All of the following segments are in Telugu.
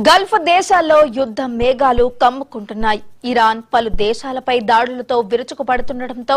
గల్ఫ్ దేశాల్లో యుద్ధ మేఘాలు కమ్ముకుంటున్నాయి. ఇరాన్ పలు దేశాలపై దాడులతో విరుచుకుపడుతుండటంతో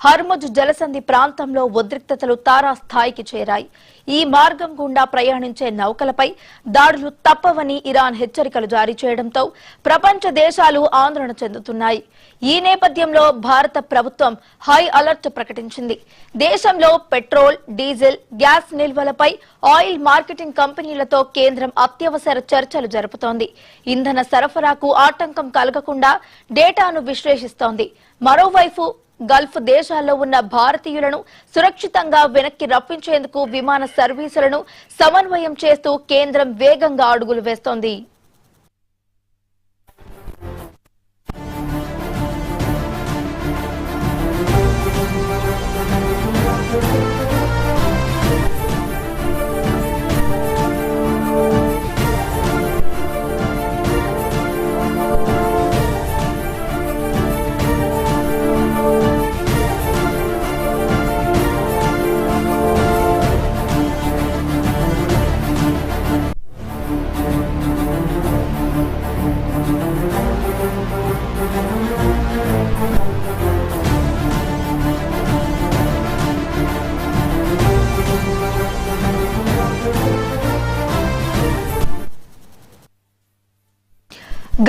హర్ముజ్ జలసంధి ప్రాంతంలో ఉద్రిక్తతలు తారాస్థాయికి చేరాయి. ఈ మార్గం గుండా ప్రయాణించే నౌకలపై దాడులు తప్పవని ఇరాన్ హెచ్చరికలు జారీ చేయడంతో ప్రపంచ దేశాలు ఆందోళన చెందుతున్నాయి. ఈ నేపథ్యంలో భారత ప్రభుత్వం హై అలర్ట్ ప్రకటించింది. దేశంలో పెట్రోల్, డీజిల్, గ్యాస్ నిల్వలపై ఆయిల్ మార్కెటింగ్ కంపెనీలతో కేంద్రం అత్యవసర చర్చలు జరుపుతోంది. ఇంధన సరఫరాకు ఆటంకం కలగకుండా డేటాను విశ్లేషిస్తోంది. మరోవైపు గల్ఫ్ దేశాల్లో ఉన్న భారతీయులను సురక్షితంగా వెనక్కి రప్పించేందుకు విమాన సర్వీసులను సమన్వయం చేస్తూ కేంద్రం వేగంగా అడుగులు వేస్తోంది.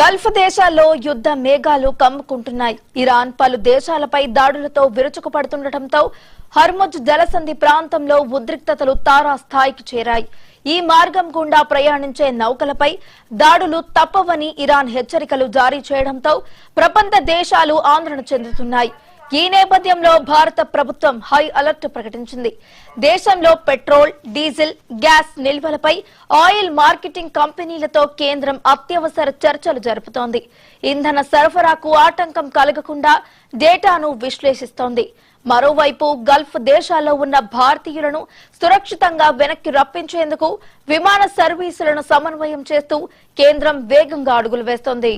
గల్ఫ్ దేశాల్లో యుద్ధ మేఘాలు కమ్ముకుంటున్నాయి. ఇరాన్ పలు దేశాలపై దాడులతో విరుచుకుపడుతుండటంతో హర్ముజ్ జలసంధి ప్రాంతంలో ఉద్రిక్తతలు తారాస్థాయికి చేరాయి. ఈ మార్గం గుండా ప్రయాణించే నౌకలపై దాడులు తప్పవని ఇరాన్ హెచ్చరికలు జారీ చేయడంతో ప్రపంచ దేశాలు ఆందోళన చెందుతున్నాయి. ఈ నేపథ్యంలో భారత ప్రభుత్వం హై అలర్ట్ ప్రకటించింది. దేశంలో పెట్రోల్, డీజిల్, గ్యాస్ నిల్వలపై ఆయిల్ మార్కెటింగ్ కంపెనీలతో కేంద్రం అత్యవసర చర్చలు జరుపుతోంది. ఇంధన సరఫరాకు ఆటంకం కలగకుండా డేటాను విశ్లేషిస్తోంది. మరోవైపు గల్ఫ్ దేశాల్లో ఉన్న భారతీయులను సురక్షితంగా వెనక్కి రప్పించేందుకు విమాన సర్వీసులను సమన్వయం చేస్తూ కేంద్రం వేగంగా అడుగులు వేస్తోంది.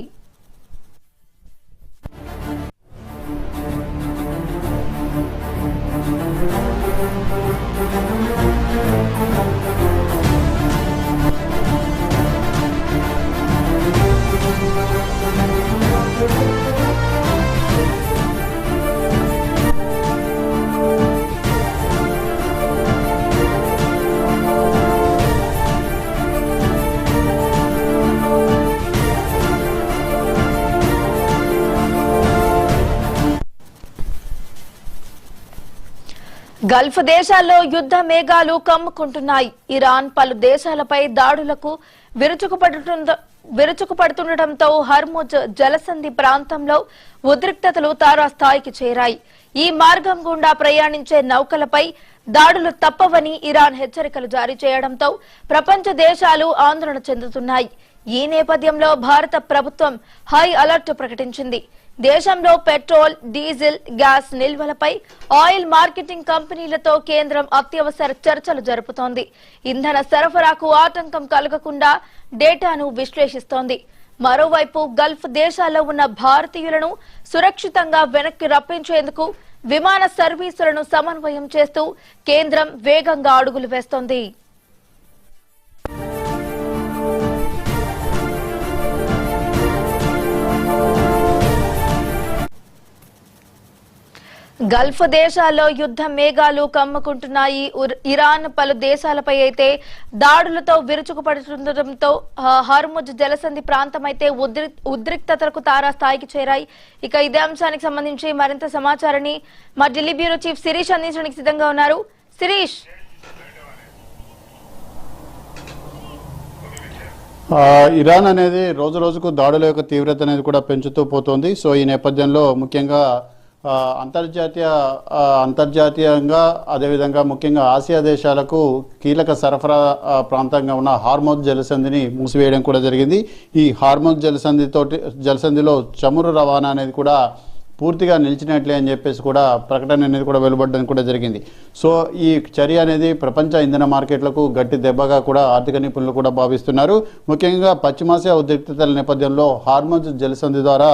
గల్ఫ్ దేశాల్లో యుద్ధ మేఘాలు కమ్ముకుంటున్నాయి. ఇరాన్ పలు దేశాలపై దాడులకు విరుచుకుపడుతుండటంతో హర్ముజ్ జలసంధి ప్రాంతంలో ఉద్రిక్తతలు తారాస్థాయికి చేరాయి. ఈ మార్గం గుండా ప్రయాణించే నౌకలపై దాడులు తప్పవని ఇరాన్ హెచ్చరికలు జారీ చేయడంతో ప్రపంచ దేశాలు ఆందోళన చెందుతున్నాయి. ఈ నేపథ్యంలో భారత ప్రభుత్వం హై అలర్ట్ ప్రకటించింది. దేశంలో పెట్రోల్, డీజిల్, గ్యాస్ నిల్వలపై ఆయిల్ మార్కెటింగ్ కంపెనీలతో కేంద్రం అత్యవసర చర్చలు జరుపుతోంది. ఇంధన సరఫరాకు ఆటంకం కలగకుండా డేటాను విశ్లేషిస్తోంది. మరోవైపు గల్ఫ్ దేశాల్లో ఉన్న భారతీయులను సురక్షితంగా వెనక్కి రప్పించేందుకు విమాన సర్వీసులను సమన్వయం చేస్తూ కేంద్రం వేగంగా అడుగులు వేస్తోంది. గల్ఫ్ దేశాల్లో యుద్ధ మేఘాలు కమ్ముకుంటున్నాయి. ఇరాన్ పలు దేశాలపై అయితే దాడులతో విరుచుకుపడుతుండటంతో హర్ముజ్ జలసంధి ప్రాంతం అయితే ఉద్రిక్తతలకు తారాస్థాయికి చేరాయి. ఇక ఇదే అంశానికి సంబంధించి మరింత సమాచారాన్ని మా ఢిల్లీ బ్యూరో చీఫ్ శిరీష్ అందించడానికి సిద్ధంగా ఉన్నారు. శిరీష్, ఇరాన్ అనేది రోజు రోజుకు దాడుల యొక్క తీవ్రత అనేది కూడా పెంచుతూ పోతుంది. సో ఈ నేపథ్యంలో ముఖ్యంగా అంతర్జాతీయంగా అదేవిధంగా ముఖ్యంగా ఆసియా దేశాలకు కీలక సరఫరా ప్రాంతంగా ఉన్న హార్ముజ్ జలసంధిని మూసివేయడం కూడా జరిగింది. ఈ హార్ముజ్ జలసంధిలో చమురు రవాణా అనేది కూడా పూర్తిగా నిలిచినట్లే అని చెప్పేసి కూడా ప్రకటన అనేది కూడా వెలువడడం కూడా జరిగింది. సో ఈ చర్య అనేది ప్రపంచ ఇంధన మార్కెట్లకు గట్టి దెబ్బగా కూడా ఆర్థిక నిపుణులు కూడా భావిస్తున్నారు. ముఖ్యంగా పశ్చిమాసియా ఉద్రిక్తతల నేపథ్యంలో హార్ముజ్ జలసంధి ద్వారా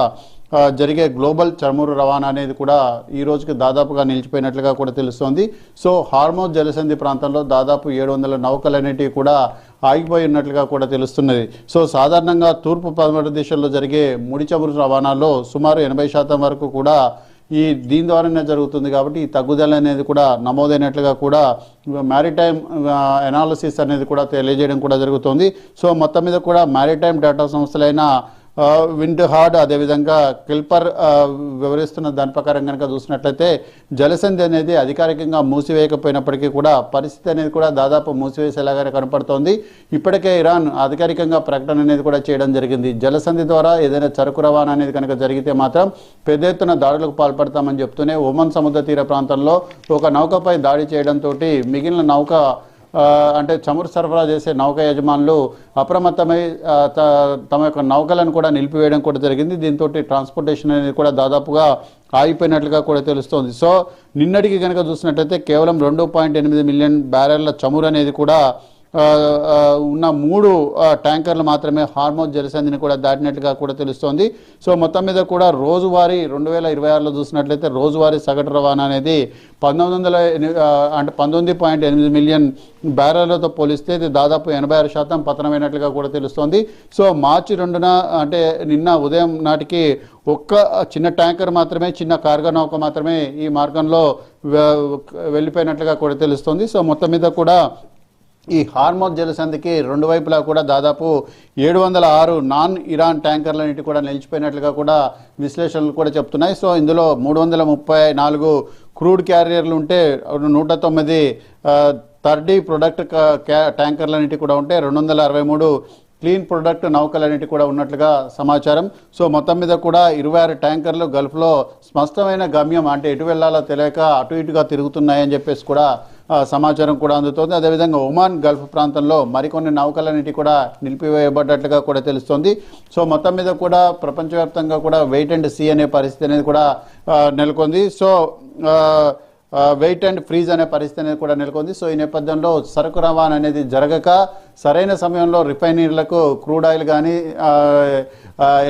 జరిగే గ్లోబల్ చమురు రవాణా అనేది కూడా ఈ రోజుకి దాదాపుగా నిలిచిపోయినట్లుగా కూడా తెలుస్తోంది. సో హార్మోజ్ జలసంధి ప్రాంతంలో దాదాపు 700 నౌకలు అనేటివి కూడా ఆగిపోయి ఉన్నట్లుగా కూడా తెలుస్తున్నది. సో సాధారణంగా తూర్పు పడమర దిశల్లో జరిగే ముడి చమురు రవాణాలో సుమారు 80% వరకు కూడా దీని ద్వారానే జరుగుతుంది. కాబట్టి ఈ తగ్గుదల అనేది కూడా నమోదైనట్లుగా కూడా మ్యారిటైమ్ ఎనాలిసిస్ అనేది కూడా తెలియజేయడం కూడా జరుగుతుంది. సో మొత్తం మీద కూడా మ్యారిటైమ్ డేటా సంస్థలైన విండ్ హార్డ్ అదేవిధంగా కిల్పర్ వివరిస్తున్న దాని ప్రకారం కనుక చూసినట్లయితే జలసంధి అనేది అధికారికంగా మూసివేయకపోయినప్పటికీ కూడా పరిస్థితి అనేది కూడా దాదాపు మూసివేసేలాగానే కనపడుతోంది. ఇప్పటికే ఇరాన్ అధికారికంగా ప్రకటన అనేది కూడా చేయడం జరిగింది. జలసంధి ద్వారా ఏదైనా చరకు రవాణా అనేది కనుక జరిగితే మాత్రం పెద్ద ఎత్తున దాడులకు పాల్పడతామని చెప్తూనే ఒమన్ సముద్ర తీర ప్రాంతంలో ఒక నౌకపై దాడి చేయడంతో మిగిలిన నౌక అంటే చమురు సరఫరా చేసే నౌక యజమానులు అప్రమత్తమై తమ యొక్క నౌకలను కూడా నిలిపివేయడం కూడా జరిగింది. దీంతో ట్రాన్స్పోర్టేషన్ అనేది కూడా దాదాపుగా ఆగిపోయినట్లుగా కూడా తెలుస్తోంది. సో నిన్నటికి కనుక చూసినట్లయితే కేవలం 2.8 మిలియన్ బ్యారెళ్ల చమురు అనేది కూడా ఉన్న 3 ట్యాంకర్లు మాత్రమే హార్మోజ్ జలసంధిని కూడా దాటినట్లుగా కూడా తెలుస్తోంది. సో మొత్తం మీద కూడా రోజువారీ 2026లో చూసినట్లయితే రోజువారీ సగటు రవాణా అనేది 19.8 మిలియన్ బ్యారెళ్లతో పోలిస్తే ఇది దాదాపు 86% పతనమైనట్లుగా కూడా తెలుస్తోంది. సో మార్చి 2న అంటే నిన్న ఉదయం నాటికి ఒక్క చిన్న ట్యాంకర్ మాత్రమే, చిన్న కార్గో నౌక మాత్రమే ఈ మార్గంలో వెళ్ళిపోయినట్లుగా కూడా తెలుస్తోంది. సో మొత్తం మీద కూడా ఈ హార్మోజ్ జలసంధికి 2 వైపులా కూడా దాదాపు 706 నాన్ ఇరాన్ ట్యాంకర్లన్నిటి కూడా నిలిచిపోయినట్లుగా కూడా విశ్లేషణలు కూడా చెప్తున్నాయి. సో ఇందులో 334 క్రూడ్ క్యారియర్లు ఉంటే 109 థర్డీ ప్రొడక్ట్ ట్యాంకర్లన్నిటి కూడా ఉంటే 263 క్లీన్ ప్రొడక్ట్ నౌకలన్నిటి కూడా ఉన్నట్లుగా సమాచారం. సో మొత్తం మీద కూడా 26 ట్యాంకర్లు గల్ఫ్లో స్పష్టమైన గమ్యం అంటే ఎటు వెళ్లాలో తెలియక అటు ఇటుగా తిరుగుతున్నాయని చెప్పేసి కూడా సమాచారం కూడా అందుతోంది. అదేవిధంగా ఒమాన్ గల్ఫ్ ప్రాంతంలో మరికొన్ని నౌకలన్నిటి కూడా నిలిపివేయబడ్డట్లుగా కూడా తెలుస్తోంది. సో మొత్తం మీద కూడా ప్రపంచవ్యాప్తంగా కూడా వెయిట్ అండ్ సీ అనే పరిస్థితి అనేది కూడా నెలకొంది. సో వెయిట్ అండ్ ఫ్రీజ్ అనే పరిస్థితి అనేది కూడా నెలకొంది. సో ఈ నేపథ్యంలో సరుకు రవాణా అనేది జరగక సరైన సమయంలో రిఫైనరీలకు క్రూడ్ ఆయిల్ కానీ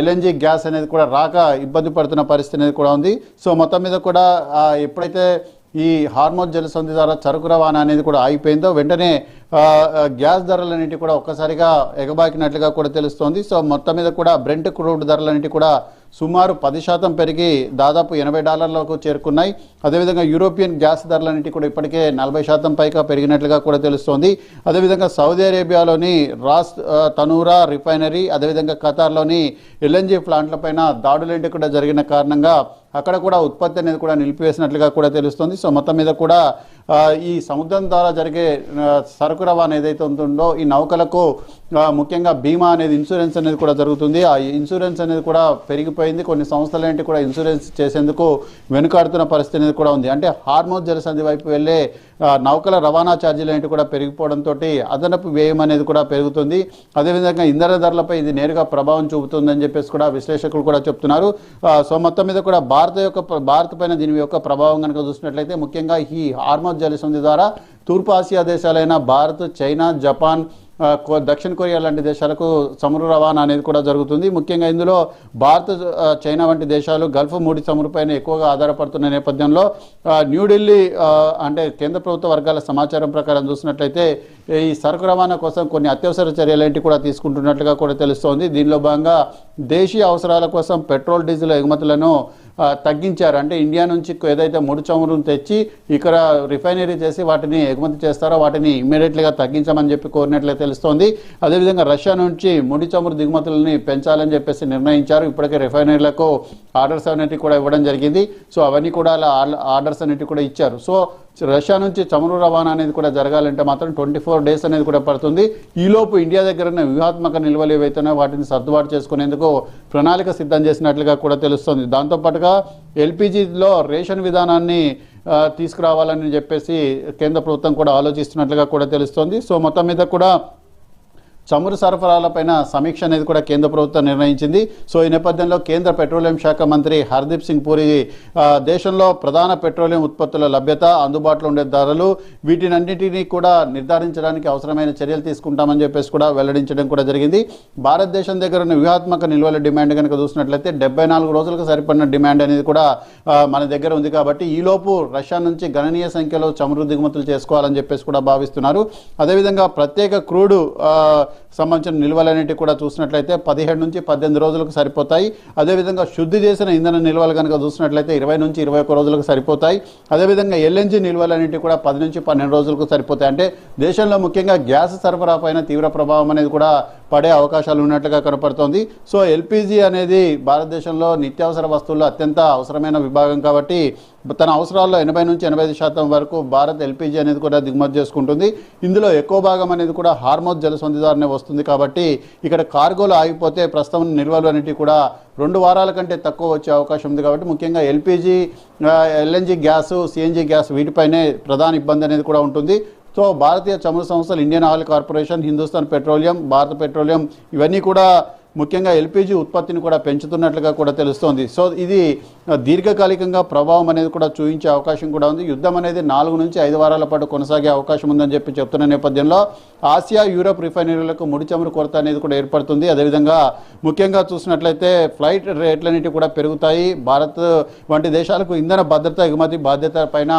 ఎల్ఎన్జీ గ్యాస్ అనేది కూడా రాక ఇబ్బంది పడుతున్న పరిస్థితి అనేది కూడా ఉంది. సో మొత్తం మీద కూడా ఎప్పుడైతే ఈ హార్మోజ్ జలసంధి ద్వారా చరుకు రవాణా అనేది కూడా ఆగిపోయిందో వెంటనే గ్యాస్ ధరలన్నింటి కూడా ఒక్కసారిగా ఎగబాకినట్లుగా కూడా తెలుస్తోంది. సో మొత్తం మీద కూడా బ్రెంట్ క్రూడ్ ధరలన్నింటి కూడా సుమారు 10% పెరిగి దాదాపు $80 చేరుకున్నాయి. అదేవిధంగా యూరోపియన్ గ్యాస్ ధరలన్నింటి కూడా ఇప్పటికే 40% పైగా పెరిగినట్లుగా కూడా తెలుస్తోంది. అదేవిధంగా సౌదీ అరేబియాలోని రాస్ తనూరా రిఫైనరీ అదేవిధంగా ఖతార్లోని ఎల్ఎన్జీ ప్లాంట్లపైన దాడులేంటి కూడా జరిగిన కారణంగా అక్కడ కూడా ఉత్పత్తి అనేది కూడా నిలిపివేసినట్లుగా కూడా తెలుస్తుంది. సో మొత్తం మీద కూడా ఈ సముద్రం ద్వారా జరిగే సరుకు రవాణా ఏదైతే ఉంటుందో ఈ నౌకలకు ముఖ్యంగా బీమా అనేది ఇన్సూరెన్స్ అనేది కూడా జరుగుతుంది. ఆ ఇన్సూరెన్స్ అనేది కూడా పెరిగిపోయింది. కొన్ని సంస్థలేంటి కూడా ఇన్సూరెన్స్ చేసేందుకు వెనుకాడుతున్న పరిస్థితి అనేది కూడా ఉంది. అంటే హార్మోజ్ జలసంధి వైపు వెళ్ళే నౌకల రవాణా ఛార్జీలు ఏంటి కూడా పెరిగిపోవడంతో అదనపు వ్యయం అనేది కూడా పెరుగుతుంది. అదేవిధంగా ఇంధన ధరలపై ఇది నేరుగా ప్రభావం చూపుతుందని చెప్పేసి కూడా విశ్లేషకులు కూడా చెప్తున్నారు. సో మొత్తం మీద కూడా భారత్ పైన దీని యొక్క ప్రభావం కనుక చూసినట్లయితే ముఖ్యంగా ఈ హార్మోజ్ జలసంధి ద్వారా తూర్పు ఆసియా దేశాలైన భారత్, చైనా, జపాన్, దక్షిణ కొరియా లాంటి దేశాలకు చమురు రవాణా అనేది కూడా జరుగుతుంది. ముఖ్యంగా ఇందులో భారత్, చైనా వంటి దేశాలు గల్ఫ్ ముడి చమురుపైన ఎక్కువగా ఆధారపడుతున్న నేపథ్యంలో న్యూఢిల్లీ అంటే కేంద్ర ప్రభుత్వ వర్గాల సమాచారం ప్రకారం చూసినట్లయితే ఈ సరుకు రవాణా కోసం కొన్ని అత్యవసర చర్యలేంటి కూడా తీసుకుంటున్నట్లుగా కూడా తెలుస్తోంది. దీనిలో భాగంగా దేశీయ అవసరాల కోసం పెట్రోల్, డీజిల్ ఎగుమతులను తగ్గించారు. అంటే ఇండియా నుంచి ఏదైతే ముడి చమురును తెచ్చి ఇక్కడ రిఫైనరీ చేసి వాటిని ఎగుమతి చేస్తారో వాటిని ఇమ్మీడియట్లీగా తగ్గించమని చెప్పి కోరినట్లే తెలుస్తోంది. అదేవిధంగా రష్యా నుంచి ముడి చమురు దిగుమతులని పెంచాలని చెప్పేసి నిర్ణయించారు. ఇప్పటికే రిఫైనరీలకు ఆర్డర్స్ అన్నిటి కూడా ఇవ్వడం జరిగింది. సో అవన్నీ కూడా అలా ఆర్డర్స్ అన్నిటి కూడా ఇచ్చారు. సో రష్యా నుంచి చమురు రవాణా అనేది కూడా జరగాలంటే మాత్రం 24 డేస్ అనేది కూడా పడుతుంది. ఈలోపు ఇండియా దగ్గర ఉన్న వ్యూహాత్మక నిల్వలు ఏవైతున్నాయో వాటిని సర్దుబాటు చేసుకునేందుకు ప్రణాళిక సిద్ధం చేసినట్లుగా కూడా తెలుస్తుంది. దాంతోపాటుగా ఎల్పిజిలో రేషన్ విధానాన్ని తీసుకురావాలని చెప్పేసి కేంద్ర ప్రభుత్వం కూడా ఆలోచిస్తున్నట్లుగా కూడా తెలుస్తోంది. సో మొత్తం మీద కూడా చమురు సరఫరాలపైన సమీక్ష అనేది కూడా కేంద్ర ప్రభుత్వం నిర్ణయించింది. సో ఈ నేపథ్యంలో కేంద్ర పెట్రోలియం శాఖ మంత్రి హర్దీప్ సింగ్ పూరి దేశంలో ప్రధాన పెట్రోలియం ఉత్పత్తుల లభ్యత, అందుబాటులో ఉండే ధరలు, వీటినన్నిటినీ కూడా నిర్ధారించడానికి అవసరమైన చర్యలు తీసుకుంటామని చెప్పేసి కూడా వెల్లడించడం కూడా జరిగింది. భారతదేశం దగ్గర ఉన్న వ్యూహాత్మక నిల్వల డిమాండ్ కనుక చూసినట్లయితే 74 రోజులకు సరిపడిన డిమాండ్ అనేది కూడా మన దగ్గర ఉంది. కాబట్టి ఈలోపు రష్యా నుంచి గణనీయ సంఖ్యలో చమురు దిగుమతులు చేసుకోవాలని చెప్పేసి కూడా భావిస్తున్నారు. అదేవిధంగా ప్రత్యేక క్రూడ్ సంబంధించిన నిల్వలన్నిటి కూడా చూసినట్లయితే 17 నుంచి 18 రోజులకు సరిపోతాయి. అదేవిధంగా శుద్ధి చేసిన ఇంధన నిల్వలు కనుక చూసినట్లయితే 20 నుంచి 21 రోజులకు సరిపోతాయి. అదేవిధంగా ఎల్ఎన్జీ నిల్వలన్నిటి కూడా 10 నుంచి 12 రోజులకు సరిపోతాయి. అంటే దేశంలో ముఖ్యంగా గ్యాస్ సరఫరా పైన తీవ్ర ప్రభావం అనేది కూడా పడే అవకాశాలు ఉన్నట్లుగా కనపడుతోంది. సో ఎల్పిజి అనేది భారతదేశంలో నిత్యావసర వస్తువుల్లో అత్యంత అవసరమైన విభాగం కాబట్టి తన అవసరాల్లో 80 నుంచి 85% వరకు భారత్ ఎల్పిజి అనేది కూడా దిగుమతి చేసుకుంటుంది. ఇందులో ఎక్కువ భాగం అనేది కూడా హార్మోజ్ జలసంధి ద్వారానే వస్తుంది. కాబట్టి ఇక్కడ కార్గోలు ఆగిపోతే ప్రస్తుతం నిల్వలు అనేవి కూడా 2 వారాల కంటే తక్కువ వచ్చే అవకాశం ఉంది. కాబట్టి ముఖ్యంగా LPG, LNG gas, CNG gas వీటిపైనే ప్రధాన ఇబ్బంది అనేది కూడా ఉంటుంది. సో భారతీయ చమురు సంస్థలు, Indian Oil Corporation, Hindustan Petroleum, Bharat Petroleum ఇవన్నీ కూడా ముఖ్యంగా ఎల్పిజి ఉత్పత్తిని కూడా పెంచుతున్నట్లుగా కూడా తెలుస్తోంది. సో ఇది దీర్ఘకాలికంగా ప్రభావం అనేది కూడా చూపించే అవకాశం కూడా ఉంది. యుద్ధం అనేది 4 నుంచి 5 వారాల పాటు కొనసాగే అవకాశం ఉందని చెప్తున్న నేపథ్యంలో ఆసియా, యూరప్ రిఫైనరీలకు ముడి చమురు కొరత అనేది కూడా ఏర్పడుతుంది. అదేవిధంగా ముఖ్యంగా చూసినట్లయితే ఫ్లైట్ రేట్లన్నిటి కూడా పెరుగుతాయి. భారత్ వంటి దేశాలకు ఇంధన భద్రత, ఎగుమతి బాధ్యత పైన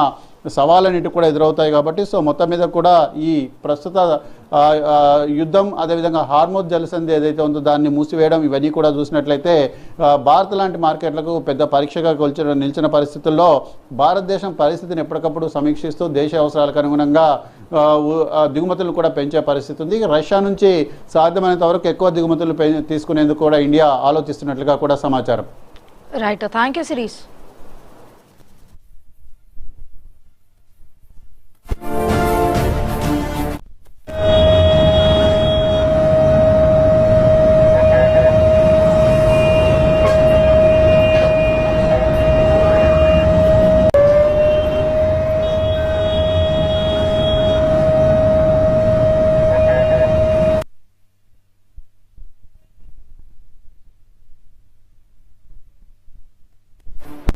సవాళ్ళన్నిటి కూడా ఎదురవుతాయి. కాబట్టి సో మొత్తం మీద కూడా ఈ ప్రస్తుత యుద్ధం, అదేవిధంగా హార్మోజ్ జలసంధి ఏదైతే ఉందో దాన్ని మూసివేయడం, ఇవన్నీ కూడా చూసినట్లయితే భారత్ లాంటి మార్కెట్లకు పెద్ద పరీక్షగా నిలిచిన పరిస్థితుల్లో భారతదేశం పరిస్థితిని ఎప్పటికప్పుడు సమీక్షిస్తూ దేశ అవసరాలకు అనుగుణంగా దిగుమతులు కూడా పెంచే పరిస్థితి ఉంది. రష్యా నుంచి సాధ్యమైనంత వరకు ఎక్కువ దిగుమతులు తీసుకునేందుకు కూడా ఇండియా ఆలోచిస్తున్నట్లుగా కూడా సమాచారం. Right, thank you Sirish.